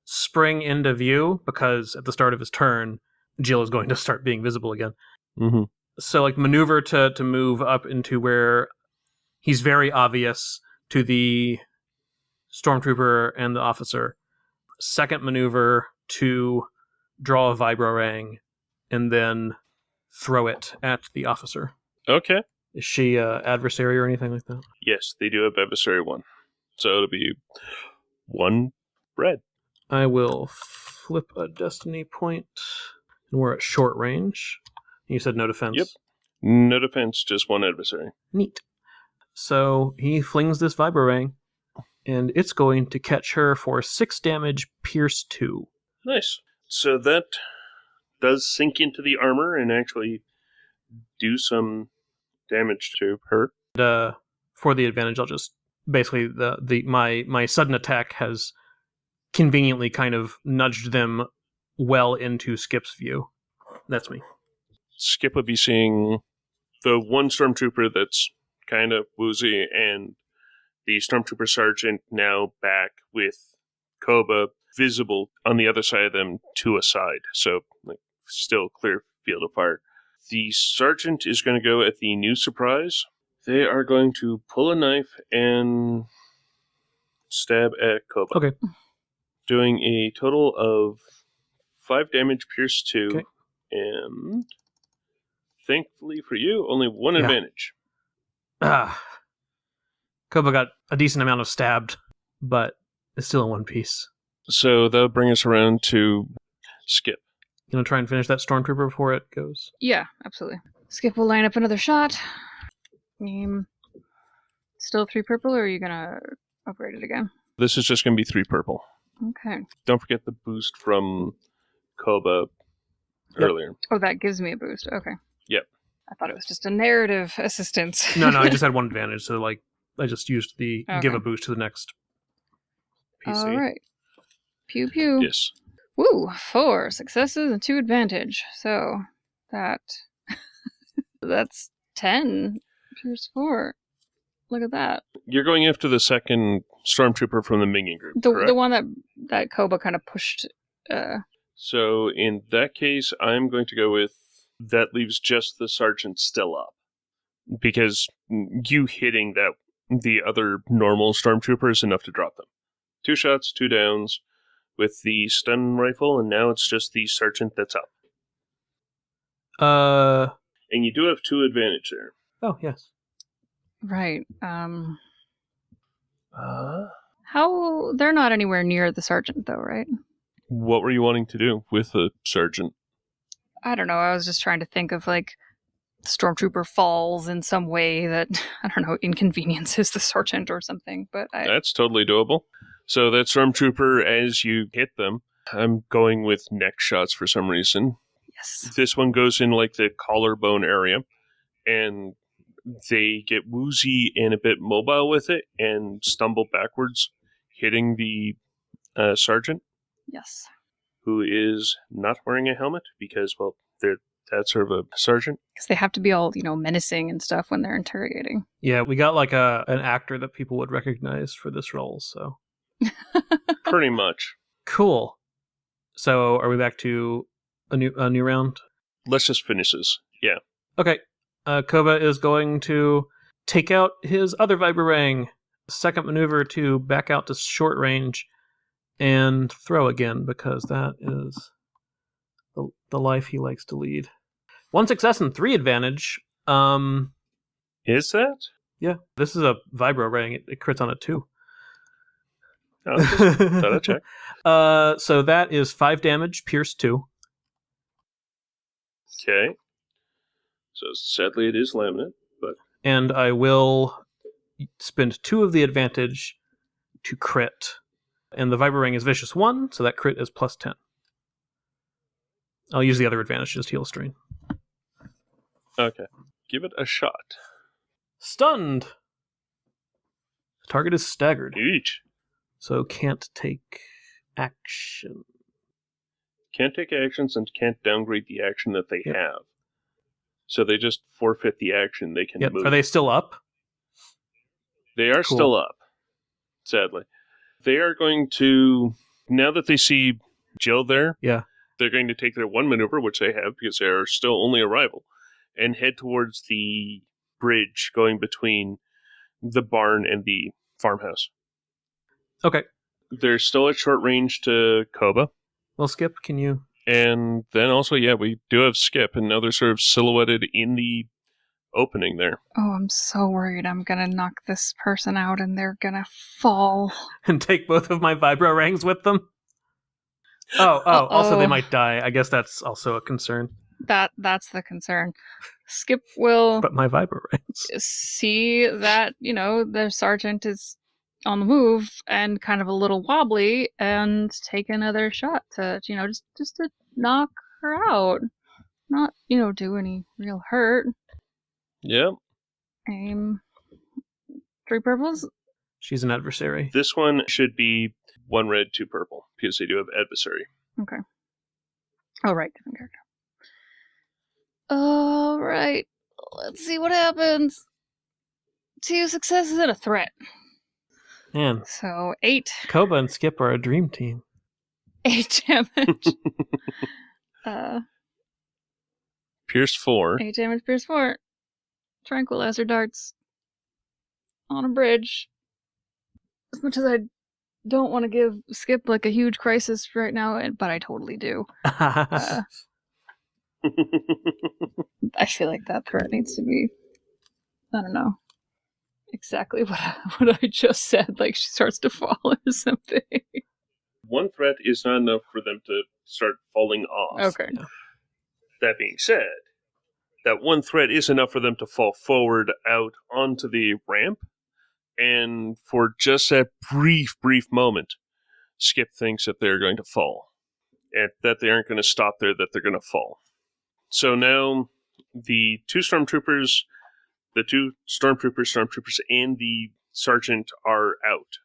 spring into view because at the start of his turn, Jill is going to start being visible again.
Mm-hmm.
So, like, maneuver to move up into where he's very obvious to the stormtrooper and the officer. Second maneuver to draw a vibro-rang and then throw it at the officer.
Okay.
Is she adversary or anything like that?
Yes, they do have adversary 1. So it'll be 1 red.
I will flip a destiny point, and we're at short range. You said no defense.
Yep. No defense, just 1 adversary.
Neat. So he flings this vibro-ring, and it's going to catch her for 6 damage, pierce 2.
Nice. So that does sink into the armor and actually do some damage to her.
For the advantage, I'll just basically my sudden attack has conveniently kind of nudged them well into Skip's view. That's me.
Skip would be seeing the one stormtrooper that's kind of woozy and the stormtrooper sergeant now back with Koba visible on the other side of them to a side. So, like, still clear field of fire. The sergeant is going to go at the new surprise. They are going to pull a knife and stab at Koba.
Okay.
Doing a total of 5 damage, pierce 2,
okay.
And thankfully for you, only 1 advantage.
Koba got a decent amount of stabbed, but it's still in one piece.
So that'll bring us around to Skip.
You want to try and finish that stormtrooper before it goes?
Yeah, absolutely. Skip will line up another shot. Still 3 purple, or are you going to upgrade it again?
This is just going to be 3 purple.
Okay.
Don't forget the boost from Koba earlier.
Oh, that gives me a boost. Okay.
Yep.
I thought it was just a narrative assistance.
No, I just had 1 advantage, so like I just used the give a boost to the next PC.
All right. Pew pew.
Yes.
Woo! 4 successes and 2 advantage. So that's 10. Pierce 4. Look at that.
You're going after the second stormtrooper from the minion group, correct?
The one that Koba kind of pushed.
So in that case, I'm going to go with that leaves just the sergeant still up. Because you hitting the other normal stormtrooper is enough to drop them. 2 shots, 2 downs with the stun rifle, and now it's just the sergeant that's up. And you do have 2 advantage there.
Oh, yes.
Right. How they're not anywhere near the sergeant though, right?
What were you wanting to do with the sergeant?
I don't know. I was just trying to think of like the stormtrooper falls in some way that I don't know inconveniences the sergeant or something. But
that's totally doable. So that stormtrooper, as you hit them, I'm going with neck shots for some reason.
Yes.
This one goes in like the collarbone area, and they get woozy and a bit mobile with it and stumble backwards, hitting the sergeant.
Yes.
Who is not wearing a helmet because, well, they're that sort of a sergeant.
Because they have to be all, menacing and stuff when they're interrogating.
Yeah, we got like an actor that people would recognize for this role, so.
Pretty much.
Cool. So are we back to a new round?
Let's just finish this. Yeah.
Okay. Koba is going to take out his other Vibrarang. Second maneuver to back out to short range and throw again, because that is the life he likes to lead. 1 success and 3 advantage.
Is that?
Yeah, this is a Vibrarang. It crits on a 2.
Oh, just thought I'd check.
So that is 5 damage, pierce 2.
Okay. So sadly it is laminate, but...
And I will spend 2 of the advantage to crit. And the Vibrarang is vicious 1, so that crit is plus 10. I'll use the other advantage to just heal strain.
Okay. Give it a shot.
Stunned! Target is staggered,
Each.
so can't take action.
Can't take actions and can't downgrade the action that they
Yep.
have. So they just forfeit the action they can
Yep.
move.
Are they still up?
They are
Cool.
still up, sadly. They are going to, now that they see Jill there,
Yeah.
they're going to take their 1 maneuver, which they have because they are still only a rival, and head towards the bridge going between the barn and the farmhouse.
Okay.
They're still at short range to Koba.
Well, Skip, can you...
And then also, yeah, we do have Skip, and now they're sort of silhouetted in the opening there.
Oh, I'm so worried I'm gonna knock this person out and they're gonna fall.
and take both of my Vibrarangs with them? Oh, also they might die. I guess that's also a concern.
That's the concern. Skip will
But my Vibrarangs.
see that, the sergeant is on the move and kind of a little wobbly and take another shot to, just to knock her out. Not, do any real hurt.
Yep.
Aim 3 purples.
She's an adversary.
This one should be 1 red, 2 purple, because they do have adversary.
Okay. Oh, right, different character. All right. Let's see what happens. 2 successes and a threat.
Man,
So 8.
Koba and Skip are a dream team.
8 damage.
Pierce 4.
8 damage, pierce 4. Tranquilizer darts. On a bridge. As much as I don't want to give Skip like a huge crisis right now, but I totally do. I feel like that threat needs to be, I don't know, exactly what I just said. Like she starts to fall or something.
1 threat is not enough for them to start falling off.
Okay.
That being said, that 1 threat is enough for them to fall forward out onto the ramp, and for just that brief moment, Skip thinks that they're going to fall, and that they aren't going to stop there, that they're going to fall. So now, the 2 stormtroopers, and the sergeant are out.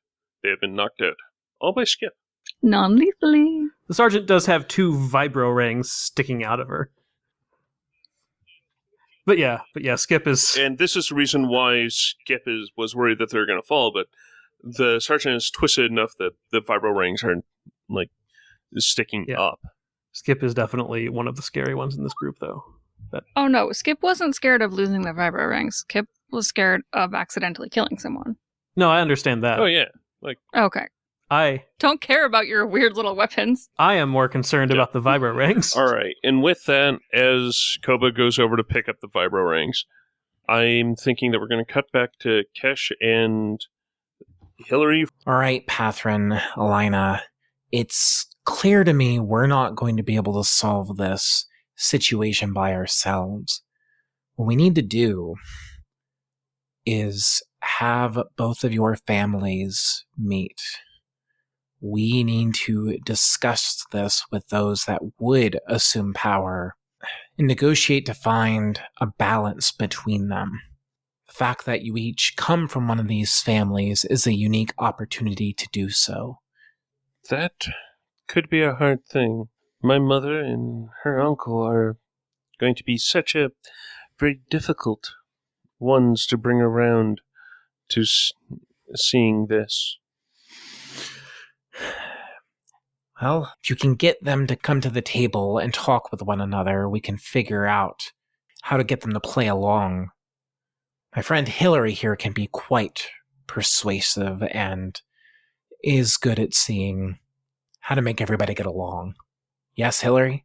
They have been knocked out. All by Skip.
Non-lethally.
The sergeant does have 2 Vibro-Rangs sticking out of her. But yeah, Skip is...
And this is the reason why Skip was worried that they're going to fall, but the sergeant is twisted enough that the vibro rings are, sticking up.
Skip is definitely one of the scary ones in this group, though.
Oh no, Skip wasn't scared of losing the vibro rings. Skip was scared of accidentally killing someone.
No, I understand that.
Oh, yeah.
Okay.
I
Don't care about your weird little weapons.
am more concerned about the Vibro Rings.
All right. And with that, as Koba goes over to pick up the vibro rings, I'm thinking that we're going to cut back to Kesh and Hillary.
All right, Pathrin, Alina, it's clear to me we're not going to be able to solve this situation by ourselves. What we need to do is have both of your families meet. We need to discuss this with those that would assume power and negotiate to find a balance between them. The fact that you each come from one of these families is a unique opportunity to do so.
That could be a hard thing. My mother and her uncle are going to be such a very difficult ones to bring around to seeing this.
Well, if you can get them to come to the table and talk with one another, we can figure out how to get them to play along. My friend Hillary here can be quite persuasive and is good at seeing how to make everybody get along. Yes, Hillary?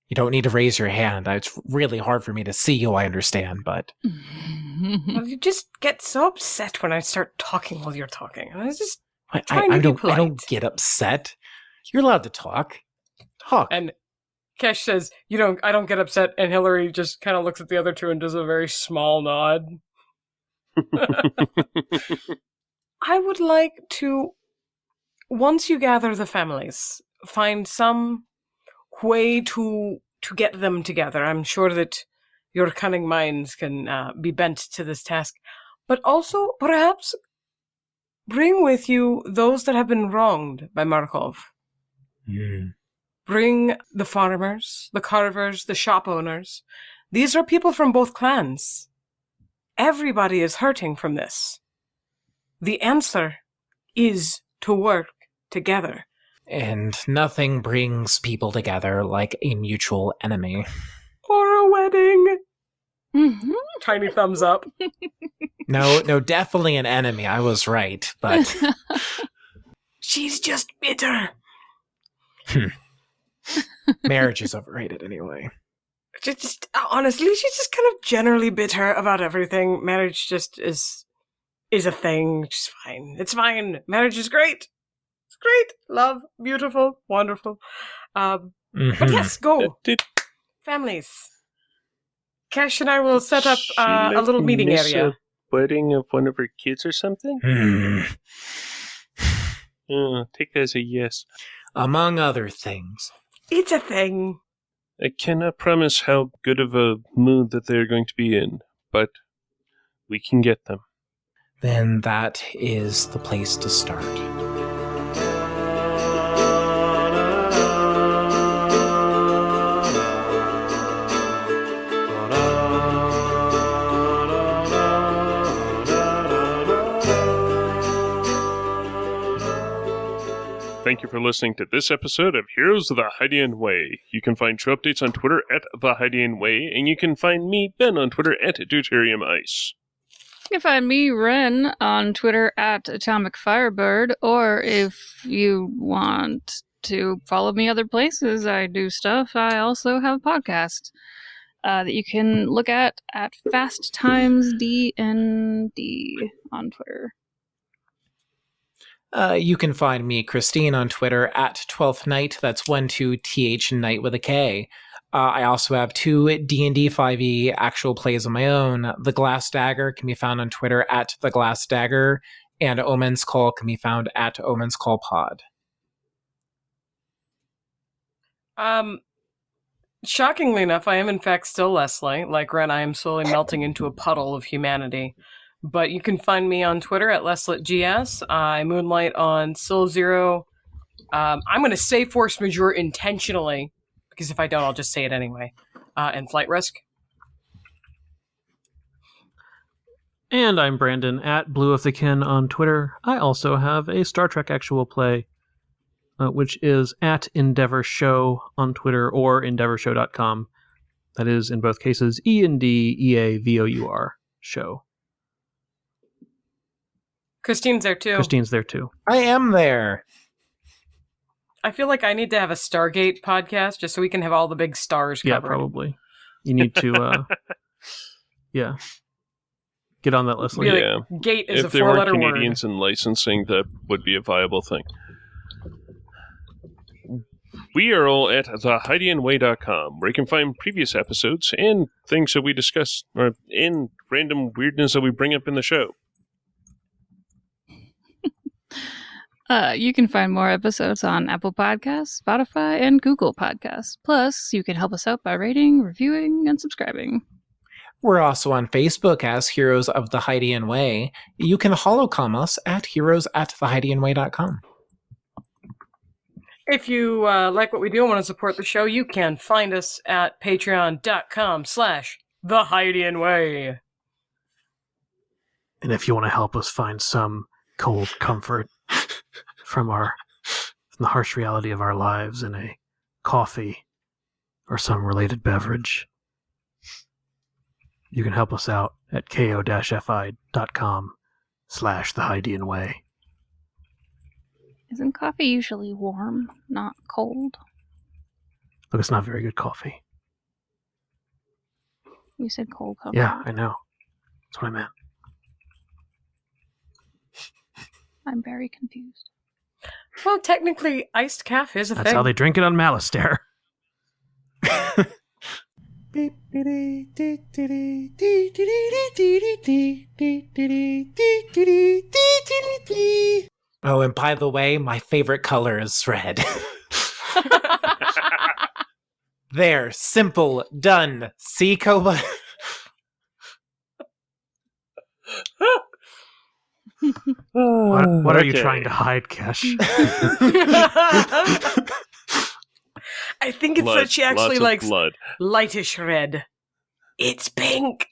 You don't need to raise your hand. It's really hard for me to see you, I understand, but...
Well, you just get so upset when I start talking while you're talking. And I just
I
polite.
don't get upset. You're allowed to talk. Talk.
And Kesh says, I don't get upset, and Hillary just kind of looks at the other two and does a very small nod. I would like to, once you gather the families, find some way to get them together. I'm sure that your cunning minds can be bent to this task. But also, perhaps, bring with you those that have been wronged by Markov. Bring the farmers, the carvers, the shop owners. These are people from both clans. Everybody is hurting from this. The answer is to work together.
And nothing brings people together like a mutual enemy.
Or a wedding. Mm-hmm. Tiny thumbs up.
No, definitely an enemy. I was right, but...
She's just bitter.
Marriage is overrated anyway.
Just honestly, she's just kind of generally bitter about everything. Marriage just is a thing. It's fine. It's fine. Marriage is great. It's great. Love. Beautiful. Wonderful. But yes, go. Families. Cash and I will set up a little meeting area.
A wedding of one of her kids or something? Take that as a yes.
Among other things.
It's a thing.
I cannot promise how good of a mood that they're going to be in, but we can get them.
Then that is the place to start.
Thank you for listening to this episode of Heroes of the Hydian Way. You can find show updates on Twitter at The Hydian Way, and you can find me, Ben, on Twitter at Deuterium Ice.
You can find me, Ren, on Twitter at Atomic Firebird, or if you want to follow me other places, I do stuff. I also have a podcast that you can look at Fast Times DND on Twitter.
You can find me, Christine, on Twitter at 12th Night. That's 12th Night with a K. I also have 2 D&D 5e actual plays of my own. The Glass Dagger can be found on Twitter at The Glass Dagger, and Omen's Call can be found at Omen's Call Pod.
Shockingly enough, I am in fact still Leslie. Like Ren, I am slowly melting into a puddle of humanity. But you can find me on Twitter at LesletGS. I moonlight on Sil Zero. I'm going to say Force Majeure intentionally, because if I don't, I'll just say it anyway. And Flight Risk.
And I'm Brandon at Blue of the Kin on Twitter. I also have a Star Trek actual play, which is at Endeavor Show on Twitter or EndeavorShow.com. That is, in both cases, ENDEAVOUR show.
Christine's there too.
Christine's there too.
I am there.
I feel like I need to have a Stargate podcast just so we can have all the big stars covered.
Yeah, probably. You need to, get on that list.
Yeah.
Gate is
if
a 4-letter word.
If there weren't Canadians in licensing, that would be a viable thing. We are all at thehydianway.com, where you can find previous episodes and things that we discuss, and random weirdness that we bring up in the show.
You can find more episodes on Apple Podcasts, Spotify, and Google Podcasts. Plus, you can help us out by rating, reviewing, and subscribing.
We're also on Facebook as Heroes of the Hydian Way. You can holocom us at heroes@thehydianway.com.
If you like what we do and want to support the show, you can find us at patreon.com/thehydianway.
And if you want to help us find some cold comfort from our from the harsh reality of our lives in a coffee or some related beverage, you can help us out at ko-fi.com/thehydeanway.
Isn't coffee usually warm, not cold?
Look, it's not very good coffee.
You said cold coffee.
Yeah, I know. That's what I meant.
I'm very confused.
Well, technically, iced calf is a
That's
thing.
how they drink it on Malastair.
Oh, and by the way, my favorite color is red. There, simple, done. See, Koba?
What are you
Okay.
trying to hide, Kesh?
I think it's
Blood,
that she actually
lots of
likes
blood.
lightish red. It's pink.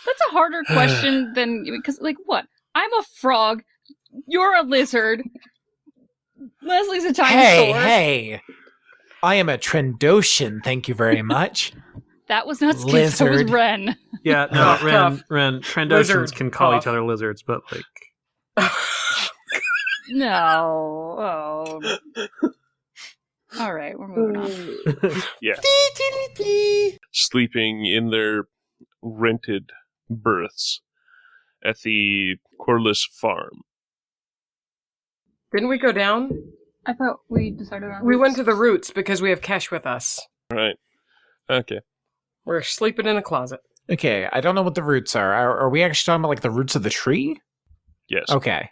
That's a harder question than because, like, what? I'm a frog. You're a lizard. Leslie's a dinosaur.
Hey! I am a Trendoshan, thank you very much.
That was not Skip, that was
Lizard.
Ren.
Yeah, no,
Cough, cough.
Ren, Trandoshans
Lizard,
can call
cough.
each other lizards, but, like...
No. Oh. All right, we're moving on.
Yeah. Sleeping in their rented berths at the Corliss farm.
Didn't we go down?
I thought we decided on.
We went to the roots because we have Kesh with us.
Right. Okay.
We're sleeping in a closet.
Okay, I don't know what the roots are. Are we actually talking about, like, the roots of the tree?
Yes.
Okay.